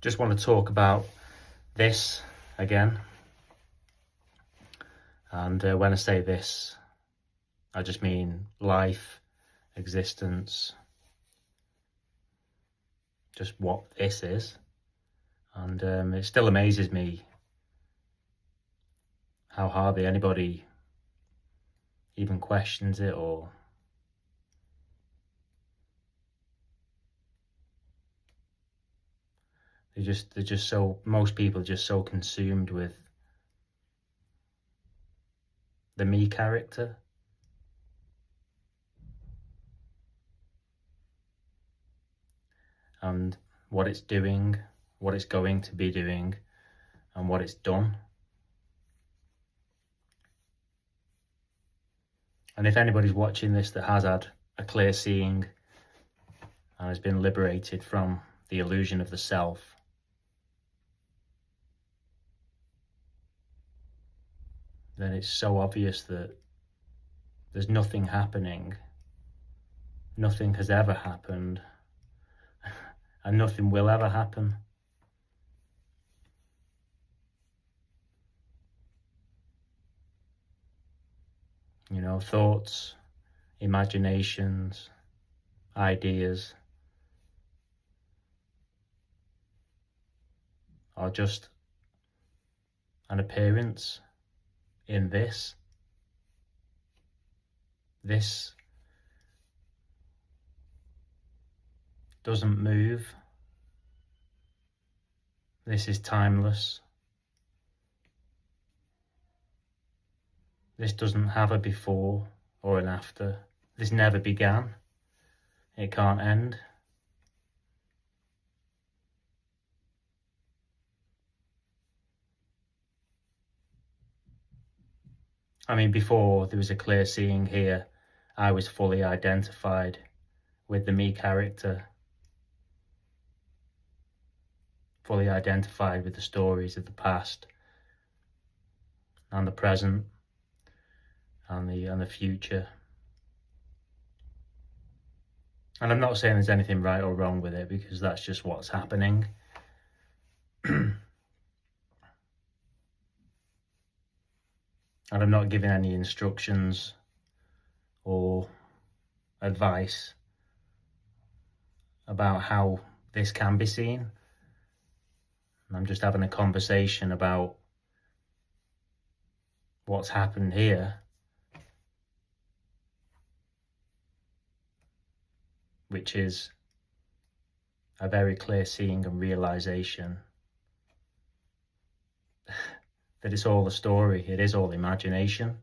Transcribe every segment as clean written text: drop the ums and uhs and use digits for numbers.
just want to talk about this again. And when I say this, I just mean life, existence, just what this is. And it still amazes me how hardly anybody even questions it, or they're just so, most people are just so consumed with the me character. And what it's doing, what it's going to be doing, and what it's done. And if anybody's watching this that has had a clear seeing and has been liberated from the illusion of the self, then it's so obvious that there's nothing happening, nothing has ever happened, and nothing will ever happen. You know, thoughts, imaginations, ideas are just an appearance in this. This doesn't move. This is timeless. This doesn't have a before or an after. This never began. It can't end. I mean, before there was a clear seeing here, I was fully identified with the me character, fully identified with the stories of the past and the present and the future. And I'm not saying there's anything right or wrong with it, because that's just what's happening. And I'm not giving any instructions or advice about how this can be seen. I'm just having a conversation about what's happened here, which is a very clear seeing and realization that it's all a story, it is all imagination.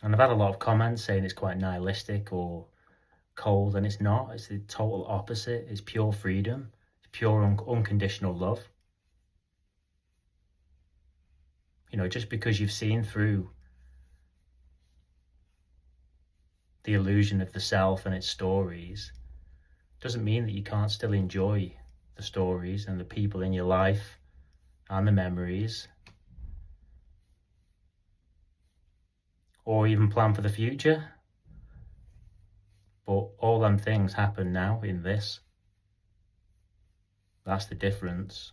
And I've had a lot of comments saying it's quite nihilistic or cold, and it's not. It's the total opposite. It's pure freedom. It's pure unconditional love. You know, just because you've seen through the illusion of the self and its stories doesn't mean that you can't still enjoy the stories and the people in your life and the memories, or even plan for the future. But all them things happen now in this. That's the difference.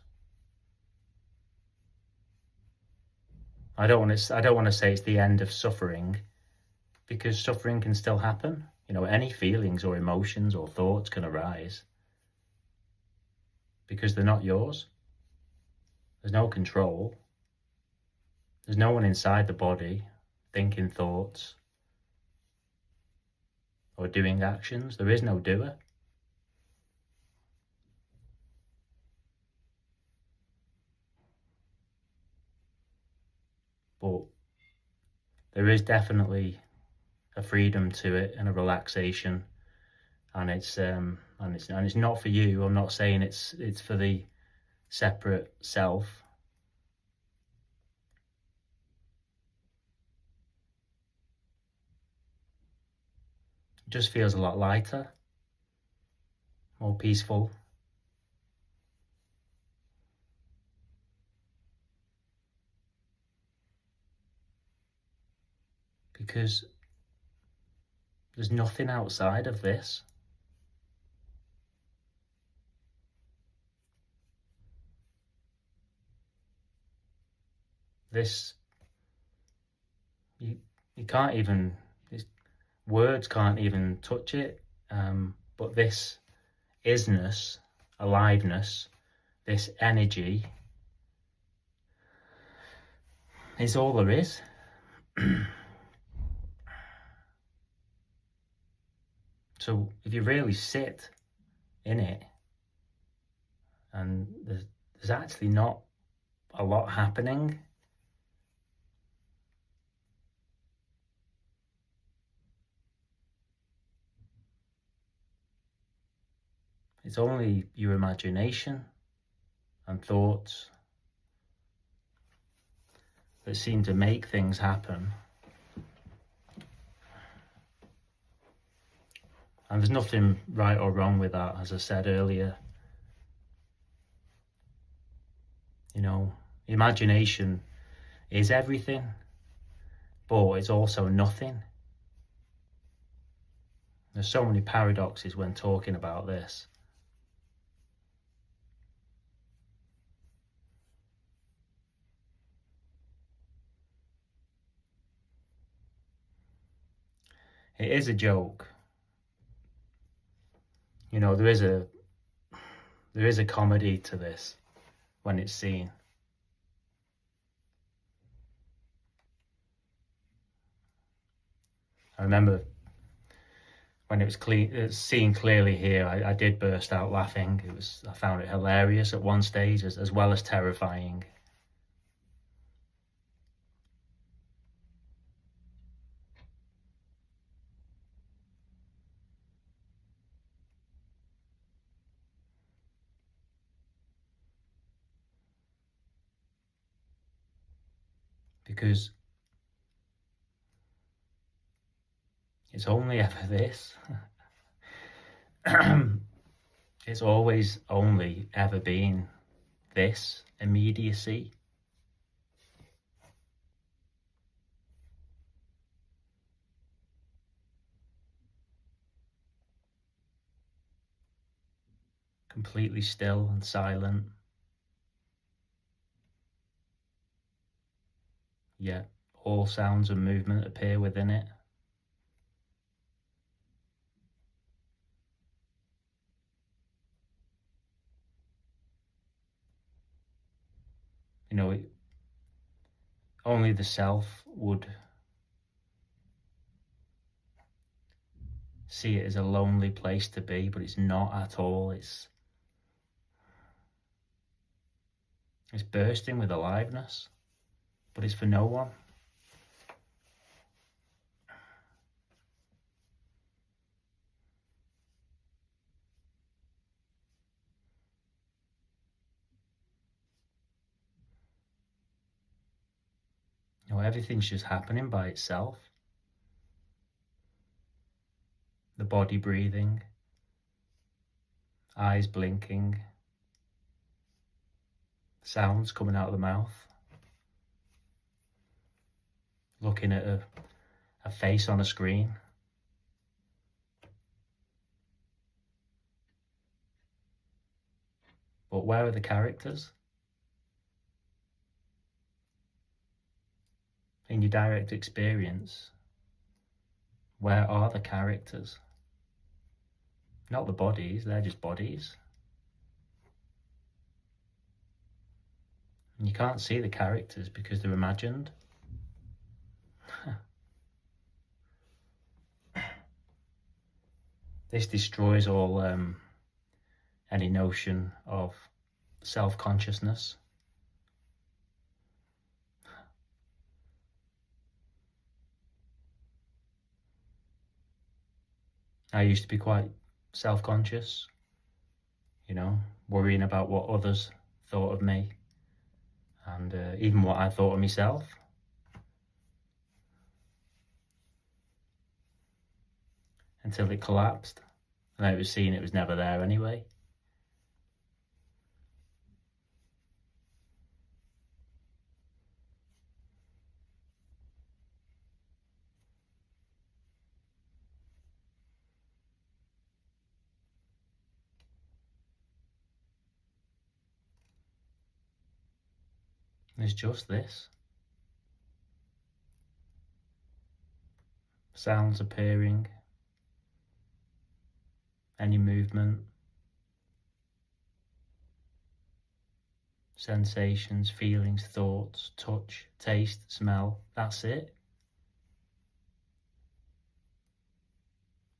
I don't want to say it's the end of suffering, because suffering can still happen. You know, any feelings or emotions or thoughts can arise, because they're not yours. There's no control. There's no one inside the body thinking thoughts or doing actions. There is no doer. But there is definitely a freedom to it and a relaxation, and it's not for you. I'm not saying it's for the separate self. It just feels a lot lighter, more peaceful. Because there's nothing outside of this. this, you can't even, words can't even touch it. But this isness, aliveness, this energy is all there is. So if you really sit in it, and there's actually not a lot happening. It's only your imagination and thoughts that seem to make things happen. And there's nothing right or wrong with that, as I said earlier. You know, imagination is everything, but it's also nothing. There's so many paradoxes when talking about this. It is a joke. You know, there is a comedy to this when it's seen. I remember when it was seen clearly here, I did burst out laughing. I found it hilarious at one stage, as well as terrifying. Because it's only ever this. It's always only ever been this immediacy. Completely still and silent, yet all sounds and movement appear within it. You know, only the self would see it as a lonely place to be, but it's not at all. It's bursting with aliveness, but it's for no one. You know, everything's just happening by itself. The body breathing, eyes blinking, sounds coming out of the mouth, looking at a face on a screen. But where are the characters? In your direct experience, where are the characters? Not the bodies, they're just bodies. And you can't see the characters because they're imagined. This destroys all any notion of self-consciousness. I used to be quite self-conscious, you know, worrying about what others thought of me, and even what I thought of myself. Until it collapsed, and I was seeing it was never there anyway. It's just this. sounds appearing, any movement, sensations, feelings, thoughts, touch, taste, smell, that's it.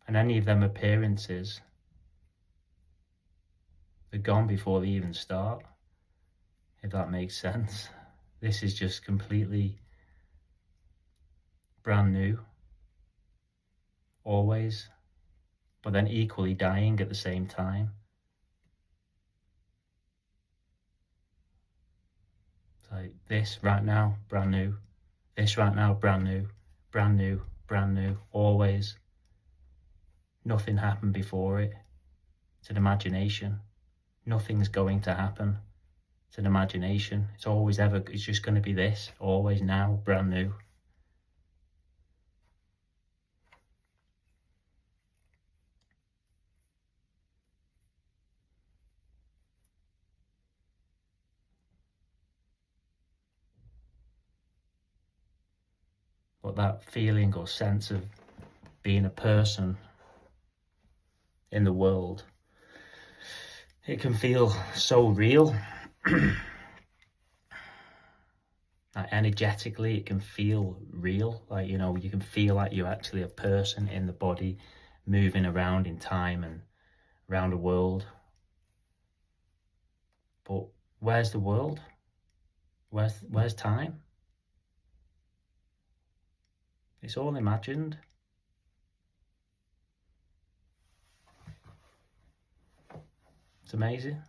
And any of them appearances are gone before they even start, if that makes sense. This is just completely brand new, always, but then equally dying at the same time. It's like this right now, brand new. This right now, brand new, brand new, brand new, always. Nothing happened before it. It's an imagination. Nothing's going to happen. It's an imagination. It's just going to be this, always, now, brand new. But that feeling or sense of being a person in the world, it can feel so real. Like energetically, it can feel real. Like, you know, you can feel like you're actually a person in the body, moving around in time and around the world. But where's the world? Where's time? It's all imagined. It's amazing.